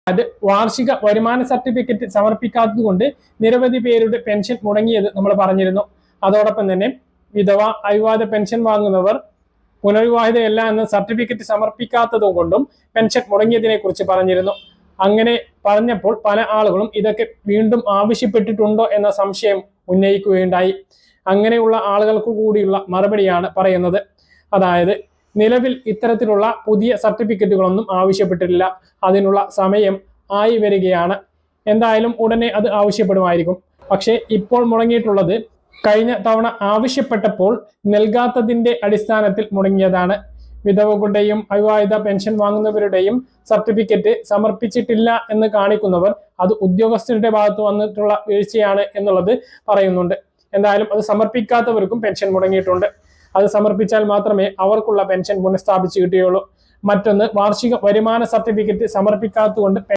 അത് വാർഷിക വരുമാന സർട്ടിഫിക്കറ്റ് സമർപ്പിക്കാത്തത് കൊണ്ട് നിരവധി പേരുടെ പെൻഷൻ മുടങ്ങിയത് നമ്മൾ പറഞ്ഞിരുന്നു. അതോടൊപ്പം തന്നെ വിധവ, അവിവാഹിത പെൻഷൻ വാങ്ങുന്നവർ പുനർവിവാഹിതയല്ല എന്ന സർട്ടിഫിക്കറ്റ് സമർപ്പിക്കാത്തത് കൊണ്ടും പെൻഷൻ മുടങ്ങിയതിനെ കുറിച്ച് പറഞ്ഞിരുന്നു. അങ്ങനെ പറഞ്ഞപ്പോൾ പല ആളുകളും ഇതൊക്കെ വീണ്ടും ആവശ്യപ്പെട്ടിട്ടുണ്ടോ എന്ന സംശയം ഉന്നയിക്കുകയുണ്ടായി. അങ്ങനെയുള്ള ആളുകൾക്ക് കൂടിയുള്ള മറുപടിയാണ് പറയുന്നത്. അതായത് നിലവിൽ ഇത്തരത്തിലുള്ള പുതിയ സർട്ടിഫിക്കറ്റുകളൊന്നും ആവശ്യപ്പെട്ടിട്ടില്ല. അതിനുള്ള സമയം ആയി വരികയാണ്. എന്തായാലും ഉടനെ അത് ആവശ്യപ്പെടുമായിരിക്കും. പക്ഷേ ഇപ്പോൾ മുടങ്ങിയിട്ടുള്ളത് കഴിഞ്ഞ തവണ ആവശ്യപ്പെട്ടപ്പോൾ നൽകാത്തതിന്റെ അടിസ്ഥാനത്തിൽ മുടങ്ങിയതാണ്. വിധവകളുടെയും അവിവാഹിത പെൻഷൻ വാങ്ങുന്നവരുടെയും സർട്ടിഫിക്കറ്റ് സമർപ്പിച്ചിട്ടില്ല എന്ന് കാണിക്കുന്നവർ അത് ഉദ്യോഗസ്ഥരുടെ ഭാഗത്ത് വന്നിട്ടുള്ള വീഴ്ചയാണ് എന്നുള്ളത് പറയുന്നുണ്ട്. എന്തായാലും അത് സമർപ്പിക്കാത്തവർക്കും പെൻഷൻ മുടങ്ങിയിട്ടുണ്ട്. അത് സമർപ്പിച്ചാൽ മാത്രമേ അവർക്കുള്ള പെൻഷൻ പുനഃസ്ഥാപിച്ച് കിട്ടുകയുള്ളൂ. മറ്റൊന്ന്, വാർഷിക വരുമാന സർട്ടിഫിക്കറ്റ് സമർപ്പിക്കാത്തതുകൊണ്ട്